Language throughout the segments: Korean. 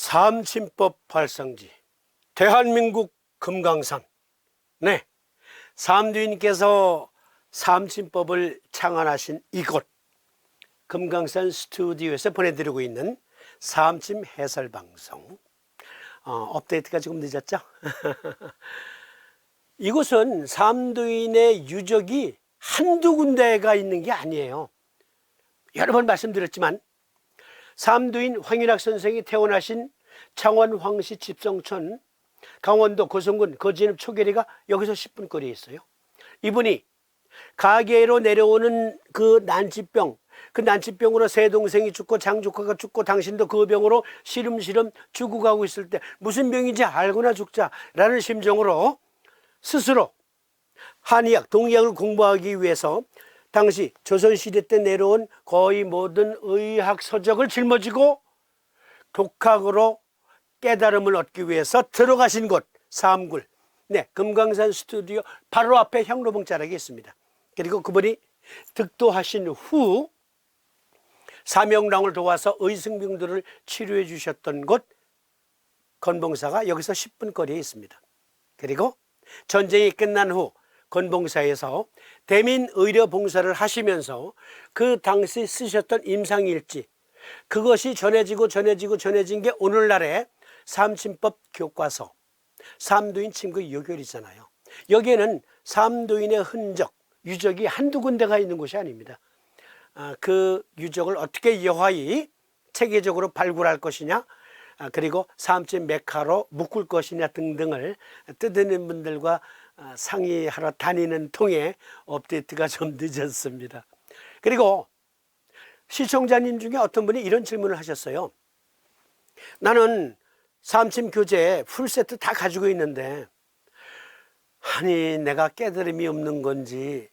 삼침법 발상지 대한민국 금강산. 네, 삼두인께서 삼침법을 창안하신 이곳 금강산 스튜디오에서 보내드리고 있는 삼침 해설방송. 업데이트가 조금 늦었죠? 이곳은 삼두인의 유적이 한두 군데가 있는 게 아니에요. 여러 번 말씀드렸지만 삼두인 황윤학 선생이 태어나신 창원 황시 집성촌 강원도 고성군 거진읍 초계리가 여기서 10분 거리에 있어요. 이분이 가계로 내려오는 그 난치병, 그 난치병으로 세 동생이 죽고 장조카가 죽고 당신도 그 병으로 시름시름 죽어가고 있을 때 무슨 병인지 알고나 죽자라는 심정으로 스스로 한의학, 동의학을 공부하기 위해서 당시 조선시대 때 내려온 거의 모든 의학 서적을 짊어지고 독학으로 깨달음을 얻기 위해서 들어가신 곳 삼굴, 네, 금강산 스튜디오 바로 앞에 향로봉 자락이 있습니다. 그리고 그분이 득도하신 후 사명랑을 도와서 의승병들을 치료해 주셨던 곳 건봉사가 여기서 10분 거리에 있습니다. 그리고 전쟁이 끝난 후 건봉사에서 대민 의료 봉사를 하시면서 그 당시 쓰셨던 임상일지, 그것이 전해진 게 오늘날의 삼침법 교과서, 삼두인 침구 요결이잖아요. 여기에는 삼두인의 흔적, 유적이 한두 군데가 있는 곳이 아닙니다. 그 유적을 어떻게 여하이 체계적으로 발굴할 것이냐, 그리고 삼침 메카로 묶을 것이냐 등등을 뜯어낸 분들과 상의하러 다니는 통에 업데이트가 좀 늦었습니다. 그리고 시청자님 중에 어떤 분이 이런 질문을 하셨어요. 나는 삼침 교재 풀세트 다 가지고 있는데 아니 내가 깨달음이 없는 건지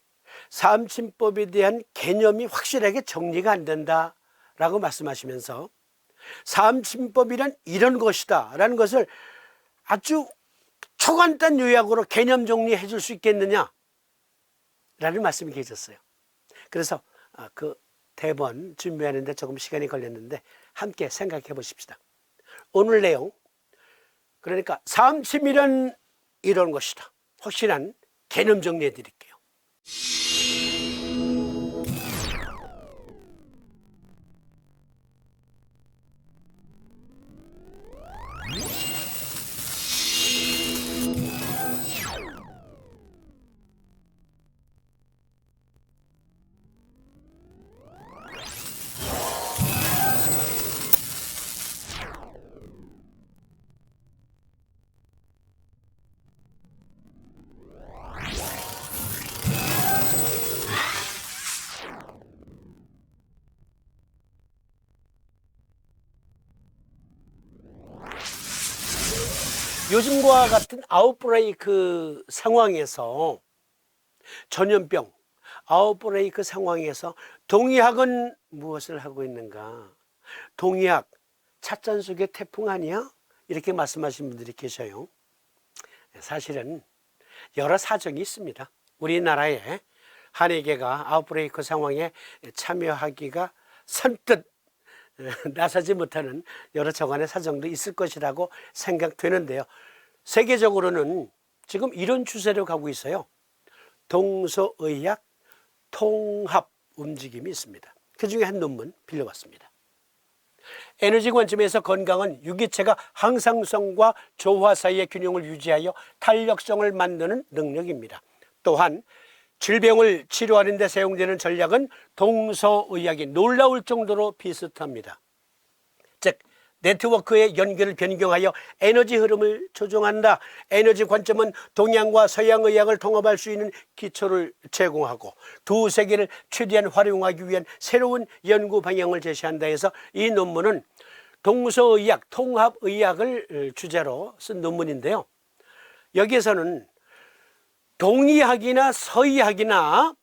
삼침법에 대한 개념이 확실하게 정리가 안 된다 라고 말씀하시면서 삼침법이란 이런 것이다 라는 것을 아주 초간단 요약으로 개념 정리해 줄 수 있겠느냐 라는 말씀이 계셨어요. 그래서 그 대본 준비하는데 조금 시간이 걸렸는데 함께 생각해 보십시다. 오늘 내용, 그러니까 삼침이란 이런 것이다, 확실한 개념 정리해 드릴게요. 요즘과 같은 아웃브레이크 상황에서, 전염병 아웃브레이크 상황에서 동의학은 무엇을 하고 있는가? 동의학 찻잔 속의 태풍 아니야? 이렇게 말씀하시는 분들이 계셔요. 사실은 여러 사정이 있습니다. 우리나라에 한의계가 아웃브레이크 상황에 참여하기가 선뜻 나서지 못하는 여러 저간의 사정도 있을 것이라고 생각되는데요. 세계적으로는 지금 이런 추세로 가고 있어요. 동서의학 통합 움직임이 있습니다. 그 중에 한 논문 빌려왔습니다. 에너지 관점에서 건강은 유기체가 항상성과 조화 사이의 균형을 유지하여 탄력성을 만드는 능력입니다. 또한 질병을 치료하는 데 사용되는 전략은 동서의학이 놀라울 정도로 비슷합니다. 즉 네트워크의 연결을 변경하여 에너지 흐름을 조정한다. 에너지 관점은 동양과 서양의학을 통합할 수 있는 기초를 제공하고 두 세계를 최대한 활용하기 위한 새로운 연구 방향을 제시한다 해서 이 논문은 동서의학, 통합의학을 주제로 쓴 논문인데요. 여기에서는 동의학이나 서의학이나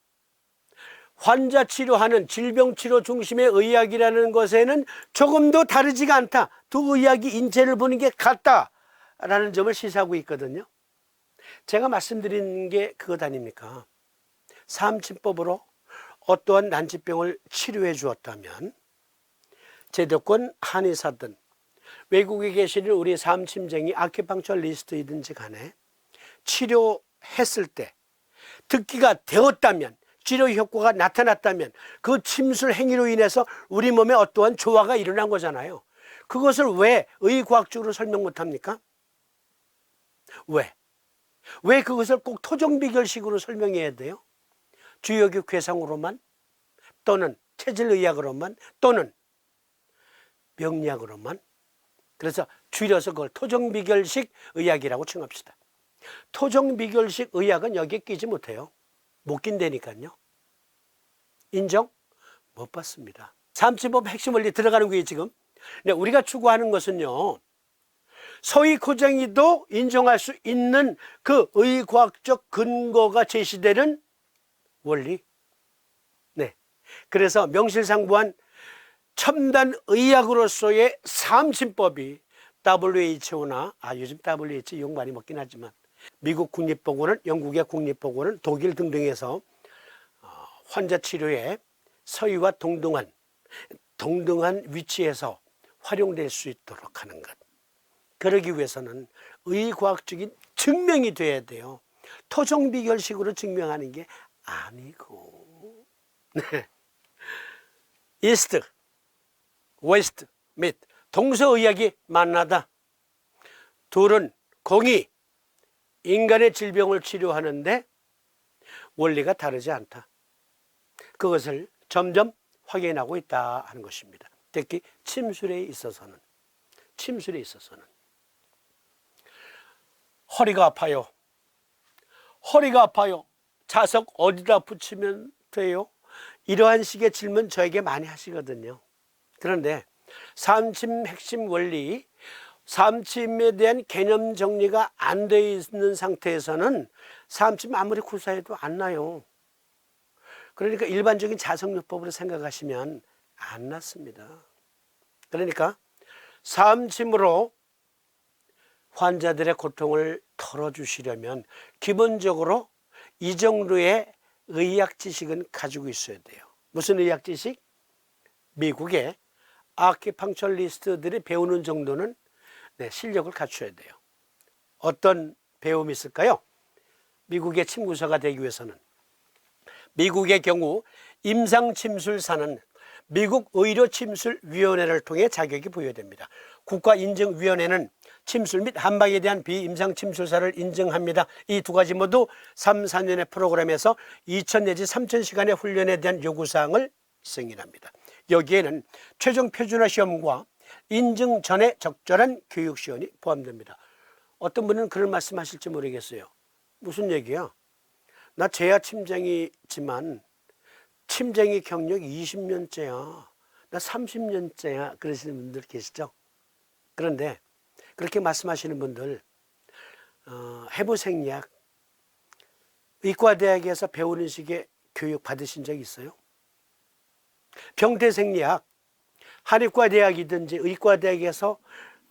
환자 치료하는 질병치료 중심의 의학이라는 것에는 조금도 다르지가 않다. 두 의학이 인체를 보는 게 같다라는 점을 시사하고 있거든요. 제가 말씀드린 게 그것 아닙니까? 삼침법으로 어떠한 난치병을 치료해 주었다면 제도권 한의사든 외국에 계시는 우리 삼침쟁이 아큐펑처리스트이든지 간에 치료했을 때 듣기가 되었다면, 치료 효과가 나타났다면 그 침술 행위로 인해서 우리 몸에 어떠한 조화가 일어난 거잖아요. 그것을 왜 의과학적으로 설명 못합니까? 왜 그것을 꼭 토종비결식으로 설명해야 돼요? 주요기 괴상으로만, 또는 체질의학으로만, 또는 명리학으로만. 그래서 줄여서 그걸 토종비결식 의학이라고 칭합시다. 토종비결식 의학은 여기에 끼지 못해요. 못 낀다니까요. 인정? 못 받습니다. 삼침법 핵심 원리 들어가는 거예요 지금. 근데 우리가 추구하는 것은요, 서희코쟁이도 인정할 수 있는 그 의과학적 근거가 제시되는 원리. 네. 그래서 명실상부한 첨단 의학으로서의 삼침법이 WHO나, 요즘 WHO 욕 많이 먹긴 하지만, 미국 국립보건원, 영국의 국립보건원, 독일 등등에서 환자 치료에 서희와 동등한 위치에서 활용될 수 있도록 하는 것. 그러기 위해서는 의과학적인 증명이 돼야 돼요. 토종비결식으로 증명하는 게 아니고. 네. 이스트, 웨스트 및 동서의학이 만나다. 둘은 공히 인간의 질병을 치료하는데 원리가 다르지 않다. 그것을 점점 확인하고 있다 하는 것입니다. 특히 침술에 있어서는. 허리가 아파요. 자석 어디다 붙이면 돼요? 이러한 식의 질문 저에게 많이 하시거든요. 그런데 삼침 핵심 원리, 삼침에 대한 개념 정리가 안 되어 있는 상태에서는 삼침 아무리 구사해도 안 나요. 그러니까 일반적인 자석요법으로 생각하시면 안 낫습니다. 그러니까 삼침으로 환자들의 고통을 덜어주시려면 기본적으로 이 정도의 의학 지식은 가지고 있어야 돼요. 무슨 의학 지식? 미국의 아큐펑처리스트들이 배우는 정도는 실력을 갖춰야 돼요. 어떤 배움이 있을까요? 미국의 침구사가 되기 위해서는 미국의 경우 임상침술사는 미국 의료침술위원회를 통해 자격이 부여됩니다. 국가인증위원회는 침술 및 한방에 대한 비임상침술사를 인정합니다. 이 두 가지 모두 3, 4년의 프로그램에서 2000 내지 3000시간의 훈련에 대한 요구사항을 승인합니다. 여기에는 최종 표준화 시험과 인증 전에 적절한 교육 시험이 포함됩니다. 어떤 분은 그런 말씀하실지 모르겠어요. 무슨 얘기야? 나 재야 침쟁이지만 침쟁이 경력 20년째야. 나 30년째야. 그러시는 분들 계시죠? 그런데 그렇게 말씀하시는 분들 해부생리학 의과대학에서 배우는 식의 교육 받으신 적 있어요? 병태생리학 한의과대학이든지 의과대학에서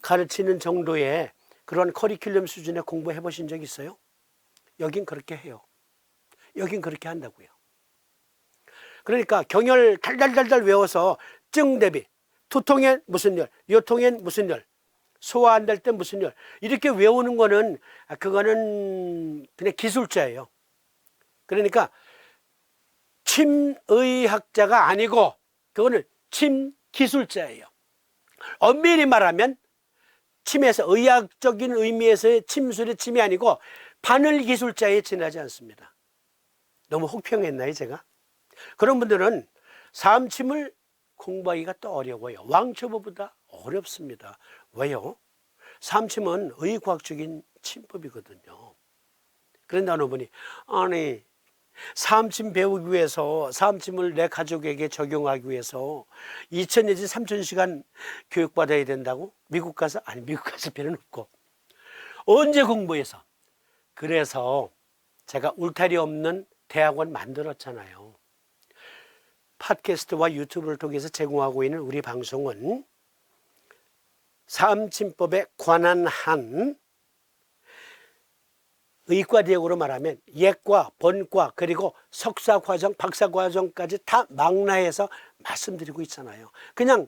가르치는 정도의 그런 커리큘럼 수준의 공부해 보신 적 있어요? 여긴 그렇게 해요. 여긴 그렇게 한다고요. 그러니까 경혈 달달달달 외워서 증 대비 두통엔 무슨 열, 요통엔 무슨 열, 소화 안 될 때 무슨 열, 이렇게 외우는 거는 그거는 그냥 기술자예요. 그러니까 침의학자가 아니고 그거는 침기술자예요. 엄밀히 말하면 침에서 의학적인 의미에서의 침술의 침이 아니고 바늘기술자에 지나지 않습니다. 너무 혹평했나요 제가? 그런 분들은 삼침을 공부하기가 또 어려워요. 왕초보보다 어렵습니다. 왜요? 삼침은 의과학적인 침법이거든요. 그런데 어느 분이 아니 삼침 배우기 위해서 삼침을 내 가족에게 적용하기 위해서 2000 내지 3000시간 교육받아야 된다고? 미국 가서? 아니 미국 가서 필요는 없고 언제 공부해서? 그래서 제가 울타리 없는 대학원 만들었잖아요. 팟캐스트와 유튜브를 통해서 제공하고 있는 우리 방송은 삼침법에 관한 한 의과대학으로 말하면 예과, 본과 그리고 석사과정, 박사과정까지 다 망라해서 말씀드리고 있잖아요. 그냥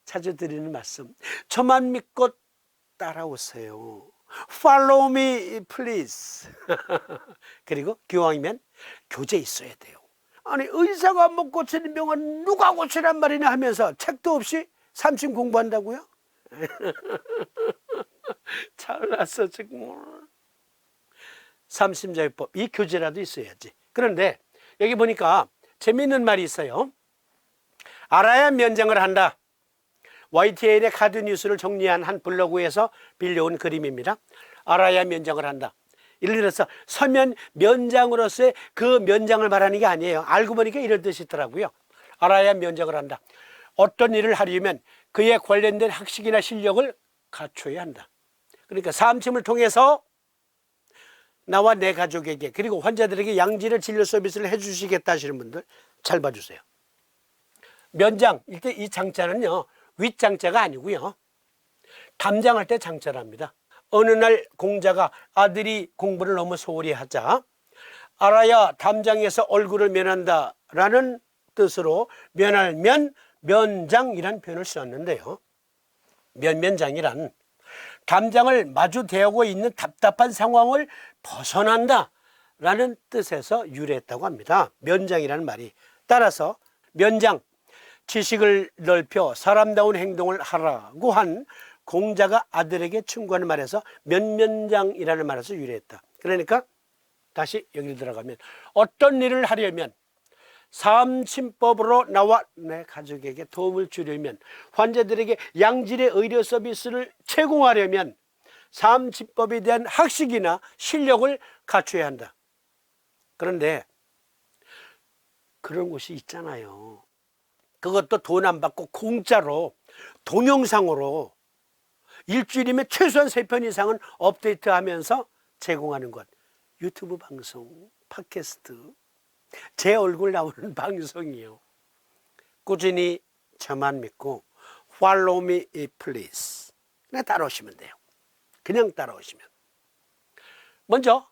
자주 드리는 말씀. 저만 믿고 따라오세요. Follow me, please. 그리고 기왕이면 교재 있어야 돼요. 아니, 의사가 못 고치는 병은 누가 고치란 말이냐 하면서 책도 없이 삼층 공부한다고요? 잘났어 정말. 삼심자유법, 이 교재라도 있어야지. 그런데 여기 보니까 재미있는 말이 있어요. 알아야 면장을 한다. YTN의 카드 뉴스를 정리한 한 블로그에서 빌려온 그림입니다. 알아야 면장을 한다. 예를 들어서 서면 면장으로서의 그 면장을 말하는 게 아니에요. 알고 보니까 이런 뜻이 있더라고요. 알아야 면장을 한다. 어떤 일을 하려면 그에 관련된 학식이나 실력을 갖춰야 한다. 그러니까 사암침을 통해서 나와 내 가족에게 그리고 환자들에게 양질의 진료 서비스를 해주시겠다 하시는 분들 잘 봐주세요. 면장, 일단 이 장자는요, 윗장자가 아니고요, 담장할 때 장자랍니다. 어느 날 공자가 아들이 공부를 너무 소홀히 하자 알아야 담장에서 얼굴을 면한다라는 뜻으로 면할 면, 면장이란 표현을 썼는데요. 면장이란 담장을 마주 대하고 있는 답답한 상황을 벗어난다라는 뜻에서 유래했다고 합니다. 면장이라는 말이. 따라서 면장, 지식을 넓혀 사람다운 행동을 하라고 한 공자가 아들에게 충고하는 말에서 면장이라는 말에서 유래했다. 그러니까 다시 여기 들어가면 어떤 일을 하려면 사암침법으로 나와 내 가족에게 도움을 주려면 환자들에게 양질의 의료 서비스를 제공하려면 사암침법에 대한 학식이나 실력을 갖춰야 한다. 그런데 그런 곳이 있잖아요. 그것도 돈 안 받고 공짜로 동영상으로 일주일이면 최소한 3편 이상은 업데이트하면서 제공하는 것. 유튜브 방송, 팟캐스트, 제 얼굴 나오는 방송이요. 꾸준히 저만 믿고 Follow me please. 그냥 따라오시면 돼요. 그냥 따라오시면. 먼저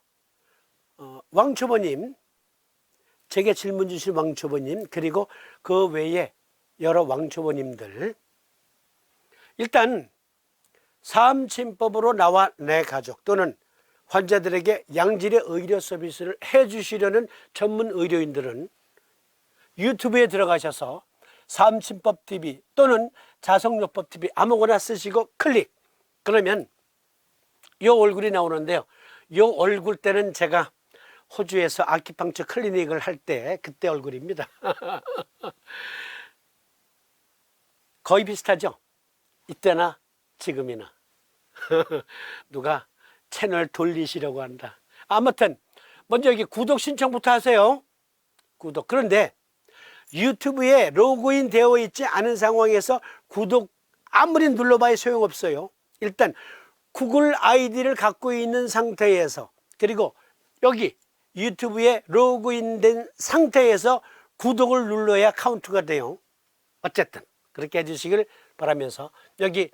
왕초보님, 제게 질문 주신 왕초보님, 그리고 그 외에 여러 왕초보님들, 일단 사암침법으로 나와 내 가족 또는 환자들에게 양질의 의료 서비스를 해주시려는 전문 의료인들은 유튜브에 들어가셔서 사암침법TV 또는 자성요법TV 아무거나 쓰시고 클릭. 그러면 이 얼굴이 나오는데요. 이 얼굴 때는 제가 호주에서 아키팡처 클리닉을 할 때 그때 얼굴입니다. 거의 비슷하죠? 이때나 지금이나. 누가 채널 돌리시려고 한다. 아무튼 먼저 여기 구독 신청부터 하세요. 구독. 그런데 유튜브에 로그인 되어 있지 않은 상황에서 구독 아무리 눌러봐야 소용없어요. 일단 구글 아이디를 갖고 있는 상태에서, 그리고 여기 유튜브에 로그인된 상태에서 구독을 눌러야 카운트가 돼요. 어쨌든 그렇게 해주시길 바라면서 여기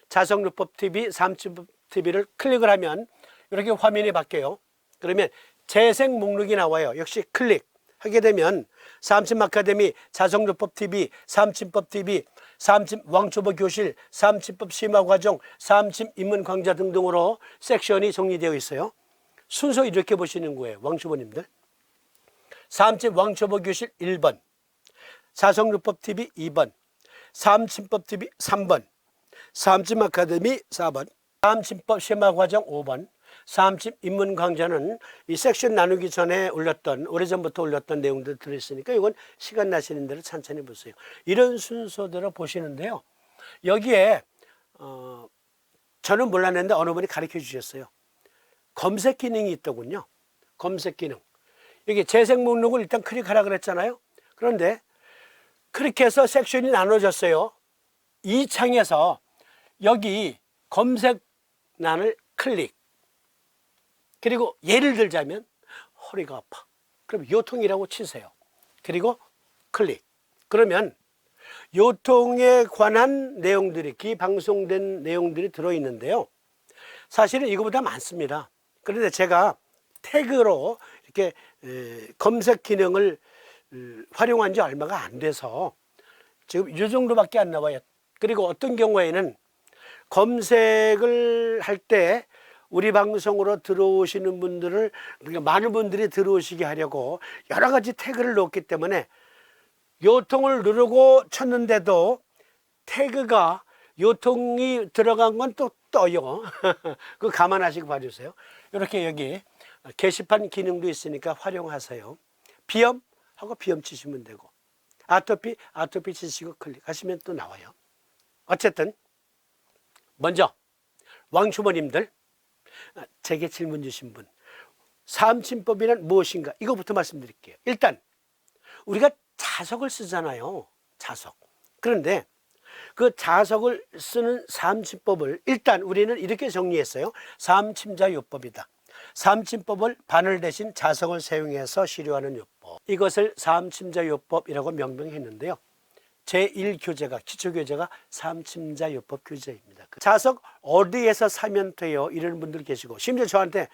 자성요법TV, 사암침법TV를 클릭을 하면 이렇게 화면이 바뀌어요. 그러면 재생 목록이 나와요. 역시 클릭하게 되면 사암침 아카데미, 자성요법TV, 사암침법TV, 사암침 왕초보 교실, 사암침법 심화과정, 사암침 입문 강좌 등등으로 섹션이 정리되어 있어요. 순서 이렇게 보시는 거예요. 왕초보님들. 사암침 왕초보 교실 1번, 자성요법TV 2번, 사암침법TV 3번, 사암침 아카데미 4번, 사암침법 심화과정 5번, 사암침 입문 강좌는 이 섹션 나누기 전에 올렸던, 오래전부터 올렸던 내용들 들어있으니까 이건 시간 나시는 대로 천천히 보세요. 이런 순서대로 보시는데요. 여기에 저는 몰랐는데 어느 분이 가르쳐 주셨어요. 검색 기능이 있더군요. 검색 기능. 여기 재생 목록을 일단 클릭하라 그랬잖아요. 그런데 그렇게 해서 섹션이 나눠졌어요. 이 창에서 여기 검색란을 클릭. 그리고 예를 들자면 허리가 아파. 그럼 요통이라고 치세요. 그리고 클릭. 그러면 요통에 관한 내용들이, 기방송된 내용들이 들어있는데요. 사실은 이거보다 많습니다. 그런데 제가 태그로 이렇게 검색 기능을 활용한 지 얼마가 안 돼서 지금 이 정도밖에 안 나와요. 그리고 어떤 경우에는 검색을 할 때 우리 방송으로 들어오시는 분들을, 그러니까 많은 분들이 들어오시게 하려고 여러 가지 태그를 넣기 때문에 요통을 누르고 쳤는데도 태그가 요통이 들어간 건 또 떠요. 그거 감안하시고 봐주세요. 이렇게 여기 게시판 기능도 있으니까 활용하세요. 비염 하고 비염 치시면 되고, 아토피 치시고 클릭하시면 또 나와요. 어쨌든 먼저 왕주머님들, 제게 질문 주신 분, 사음침법이란 무엇인가, 이거부터 말씀드릴게요. 일단 우리가 자석을 쓰잖아요. 자석. 그런데 그 자석을 쓰는 사음침법을 일단 우리는 이렇게 정리했어요. 사음침자요법이다. 사음침법을 바늘 대신 자석을 사용해서 시료하는 요법, 이것을 사음침자요법이라고 명명했는데요. 제1교재가, 기초교재가 사음침자요법 교재입니다. 자석 어디에서 사면 돼요? 이런 분들 계시고, 심지어 저한테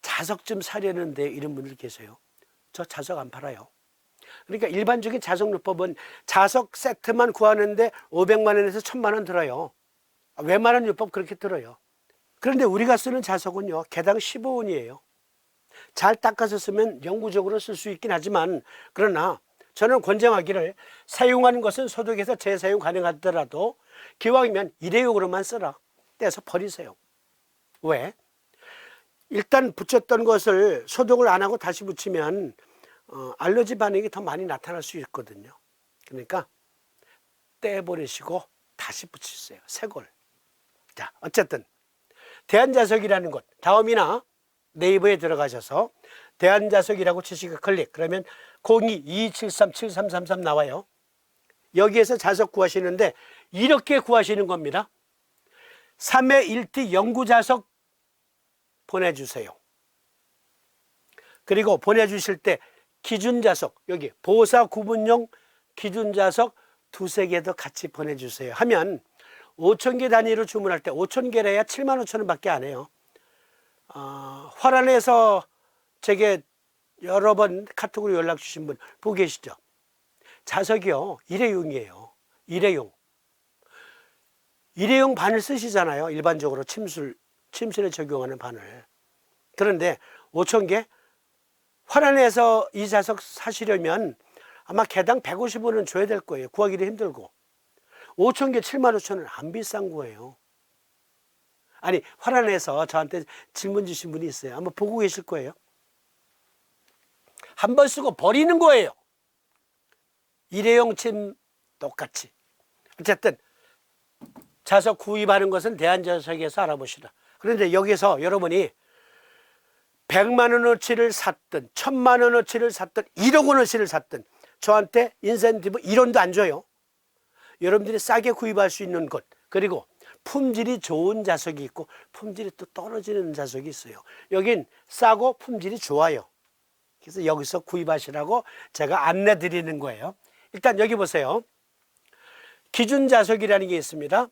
자석 좀 사려는데 이런 분들 계세요. 저 자석 안 팔아요. 그러니까 일반적인 자석요법은 자석 세트만 구하는데 500만 원에서 1000만 원 들어요. 웬만한 요법 그렇게 들어요. 그런데 우리가 쓰는 자석은요, 개당 15원이에요. 잘 닦아서 쓰면 영구적으로 쓸 수 있긴 하지만, 그러나 저는 권장하기를 사용하는 것은 소독해서 재사용 가능하더라도 기왕이면 일회용으로만 쓰라. 떼서 버리세요. 왜? 일단 붙였던 것을 소독을 안 하고 다시 붙이면 알러지 반응이 더 많이 나타날 수 있거든요. 그러니까 떼버리시고 다시 붙이세요. 새 걸. 자, 어쨌든 대한자석이라는 것, 다음이나 네이버에 들어가셔서 대한자석이라고 치시고 클릭, 그러면 02-2273-7333 나와요. 여기에서 자석 구하시는데 이렇게 구하시는 겁니다. 3회 1티 영구자석 보내주세요. 그리고 보내주실 때 기준자석, 여기 보사 구분용 기준자석 2-3개 더 같이 보내주세요 하면 5,000개 단위로 주문할 때 5,000개라 해야 75,000원 밖에 안 해요. 화란에서 제게 여러 번 카톡으로 연락 주신 분 보고 계시죠? 자석이요, 일회용이에요. 일회용 바늘 쓰시잖아요. 일반적으로 침술에 적용하는 바늘. 그런데 5,000개 화란에서 이 자석 사시려면 아마 개당 150원은 줘야 될 거예요. 구하기도 힘들고. 5,000개 75,000원 안 비싼 거예요. 아니, 화란에서 저한테 질문 주신 분이 있어요. 한번 보고 계실 거예요. 한 번 쓰고 버리는 거예요. 일회용 침 똑같이. 어쨌든 자석 구입하는 것은 대한자석에서 알아보시라. 그런데 여기서 여러분이 100만 원어치를 샀든 1000만 원어치를 샀든 1억 원어치를 샀든 저한테 인센티브 1원도 안 줘요. 여러분들이 싸게 구입할 수 있는 것, 그리고 품질이 좋은 자석이 있고 품질이 또 떨어지는 자석이 있어요. 여긴 싸고 품질이 좋아요. 그래서 여기서 구입하시라고 제가 안내 드리는 거예요. 일단 여기 보세요. 기준 자석이라는 게 있습니다.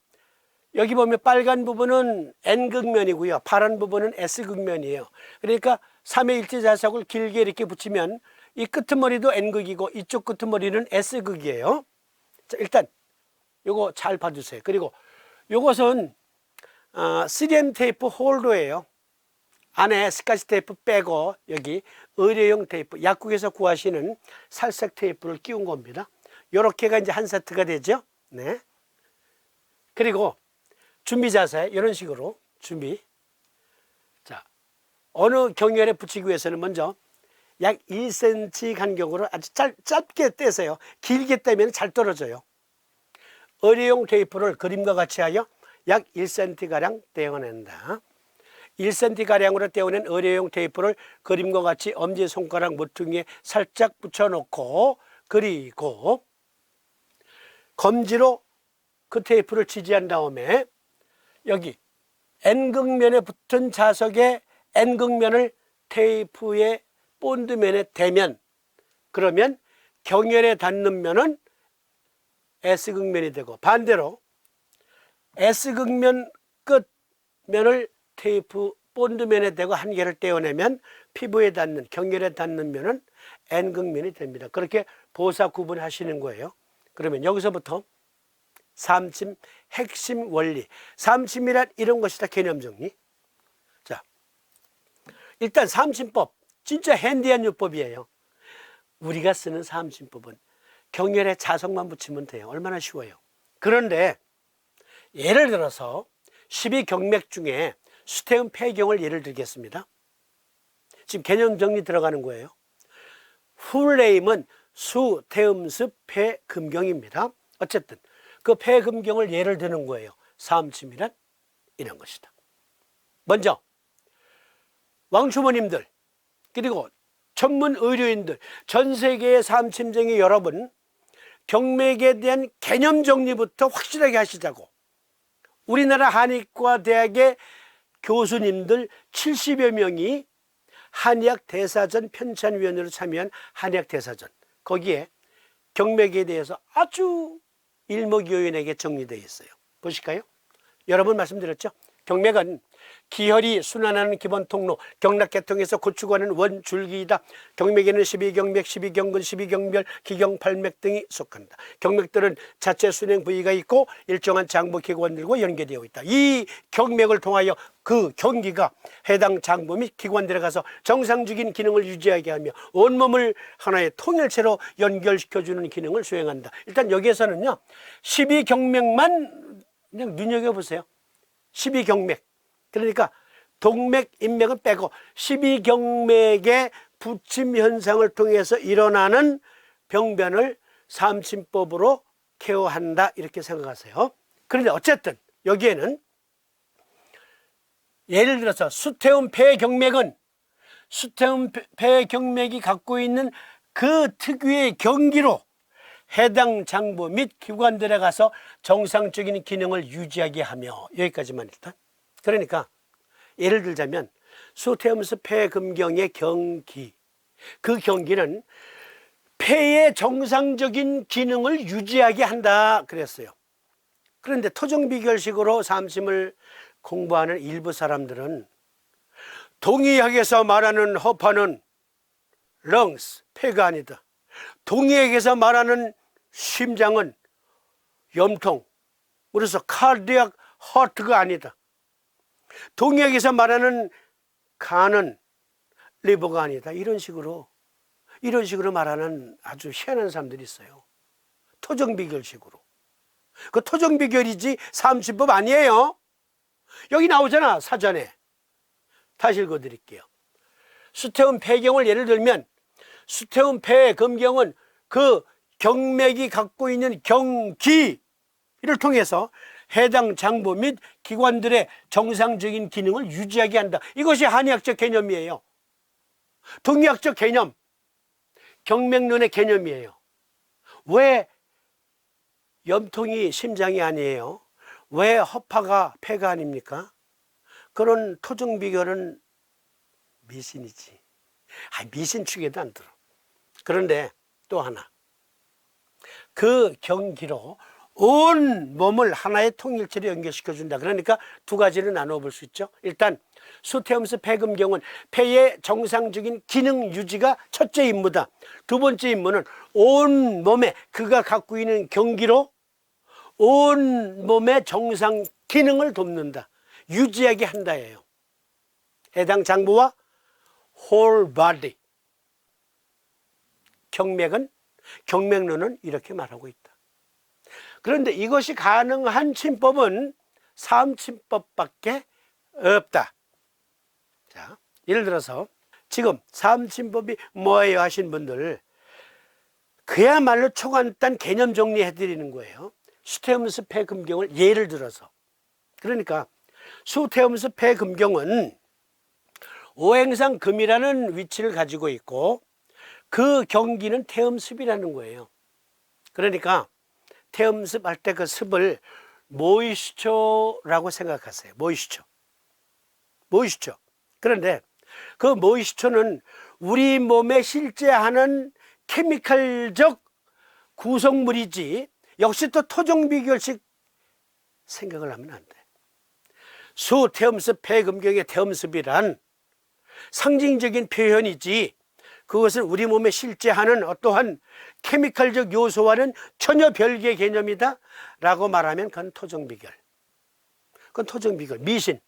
여기 보면 빨간 부분은 N극면이고요. 파란 부분은 S극면이에요. 그러니까 3회 1티 자석을 길게 이렇게 붙이면 이 끄트머리도 N극이고 이쪽 끄트머리는 S극이에요. 자, 일단 요거 잘 봐주세요. 그리고 요것은 3M 테이프 홀더예요. 안에 스카치 테이프 빼고 여기 의료용 테이프, 약국에서 구하시는 살색 테이프를 끼운 겁니다. 요렇게가 이제 한 세트가 되죠. 네. 그리고 준비 자세, 이런 식으로 준비. 자, 어느 경열에 붙이기 위해서는 먼저 약 1cm 간격으로 아주 짧게 떼세요. 길게 떼면 잘 떨어져요. 의료용 테이프를 그림과 같이 하여 약 1cm가량 떼어낸다. 1cm가량으로 떼어낸 의료용 테이프를 그림과 같이 엄지손가락 모퉁이에 살짝 붙여놓고, 그리고 검지로 그 테이프를 지지한 다음에 여기 N극면에 붙은 자석의 N극면을 테이프의 본드면에 대면, 그러면 경열에 닿는 면은 S극면이 되고, 반대로 S극면 끝면을 테이프 본드면에 대고 한 개를 떼어내면 피부에 닿는, 경열에 닿는 면은 N극면이 됩니다. 그렇게 보사 구분하시는 거예요. 그러면 여기서부터 삼침 핵심 원리. 삼침이란 이런 것이다. 개념 정리. 자, 일단 삼침법 진짜 핸디한 요법이에요. 우리가 쓰는 삼침법은 경열에 자석만 붙이면 돼요. 얼마나 쉬워요. 그런데 예를 들어서 12경맥 중에 수태음 폐경을 예를 들겠습니다. 지금 개념 정리 들어가는 거예요. 풀네임은 수태음습 폐금경입니다. 어쨌든 그 폐금경을 예를 드는 거예요. 삼침이란 이런 것이다. 먼저 왕초보님들 그리고 전문 의료인들, 전 세계의 삼침쟁이 여러분, 경맥에 대한 개념 정리부터 확실하게 하시자고. 우리나라 한의과대학의 교수님들 70여 명이 한의학 대사전 편찬위원으로 참여한 한의학 대사전, 거기에 경맥에 대해서 아주 일목요연하게 정리되어 있어요. 보실까요? 여러 번 말씀드렸죠. 경맥은 기혈이 순환하는 기본 통로, 경락계통에서 구축하는 원줄기이다. 경맥에는 12경맥, 12경근, 12경별, 기경팔맥 등이 속한다. 경맥들은 자체 순행 부위가 있고 일정한 장부 기관들과 연계되어 있다. 이 경맥을 통하여 그 경기가 해당 장부 및 기관들에 가서 정상적인 기능을 유지하게 하며 온몸을 하나의 통일체로 연결시켜주는 기능을 수행한다. 일단 여기에서는요, 12경맥만 그냥 눈여겨보세요. 12경맥. 그러니까 동맥, 인맥은 빼고 12경맥의 부침 현상을 통해서 일어나는 병변을 삼침법으로 케어한다 이렇게 생각하세요. 그런데 어쨌든 여기에는 예를 들어서 수태음 폐경맥은 수태음 폐경맥이 갖고 있는 그 특유의 경기로 해당 장부 및 기관들에 가서 정상적인 기능을 유지하게 하며, 여기까지만 일단. 그러니까 예를 들자면 수태음습 폐금경의 경기, 그 경기는 폐의 정상적인 기능을 유지하게 한다 그랬어요. 그런데 토종비결식으로 삼침을 공부하는 일부 사람들은 동의학에서 말하는 허파는 렁스, 폐가 아니다. 동의학에서 말하는 심장은 염통, 그래서 카르디악 하트가 아니다. 동의학에서 말하는 간은 리버가 아니다. 이런 식으로 말하는 아주 희한한 사람들이 있어요. 토종비결식으로. 그 토종비결이지 삼침법 아니에요. 여기 나오잖아, 사전에. 다시 읽어드릴게요. 수태음 폐경을 예를 들면 수태음 폐금경은 그 경맥이 갖고 있는 경기를 통해서 해당 장부 및 기관들의 정상적인 기능을 유지하게 한다. 이것이 한의학적 개념이에요. 동의학적 개념, 경맥론의 개념이에요. 왜 염통이 심장이 아니에요? 왜 허파가 폐가 아닙니까? 그런 토종비결은 미신이지. 미신 축에도 안 들어. 그런데 또 하나, 그 경기로 온 몸을 하나의 통일체로 연결시켜준다. 그러니까 두 가지를 나눠 볼 수 있죠. 일단 수태음습 폐금경은 폐의 정상적인 기능 유지가 첫째 임무다. 두 번째 임무는 온 몸에 그가 갖고 있는 경기로 온 몸의 정상 기능을 돕는다. 유지하게 한다예요. 해당 장부와 whole body. 경맥론은 이렇게 말하고 있다. 그런데 이것이 가능한 침법은 삼침법밖에 없다. 자, 예를 들어서 지금 삼침법이 뭐예요 하신 분들, 그야말로 초간단 개념 정리해 드리는 거예요. 수태음습 폐금경을 예를 들어서. 그러니까 수태음습 폐금경은 오행상 금이라는 위치를 가지고 있고 그 경기는 태음습이라는 거예요. 그러니까 태음습 할 때 그 습을 모이스처라고 생각하세요. 모이스처. 그런데 그 모이스처는 우리 몸에 실제 하는 케미칼적 구성물이지 역시 또 토종비결식 생각을 하면 안 돼. 수태음습 폐금경의 태음습이란 상징적인 표현이지 그것은 우리 몸에 실제하는 어떠한 케미컬적 요소와는 전혀 별개의 개념이다 라고 말하면 그건 토정비결. 그건 토정비결, 미신.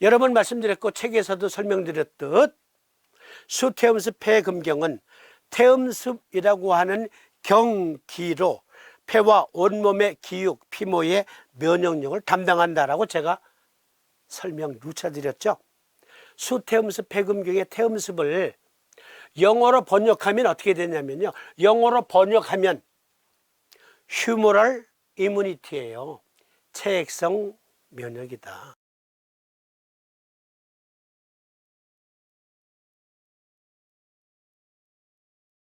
여러 번 말씀드렸고 책에서도 설명드렸듯 수태음습 폐금경은 태음습이라고 하는 경기로 폐와 온몸의 기육, 피모의 면역력을 담당한다라고 제가 설명 누차 드렸죠. 수태음습 폐금경의 태음습을 영어로 번역하면 어떻게 되냐면요. 영어로 번역하면 휴모럴 이뮤니티예요. 체액성 면역이다.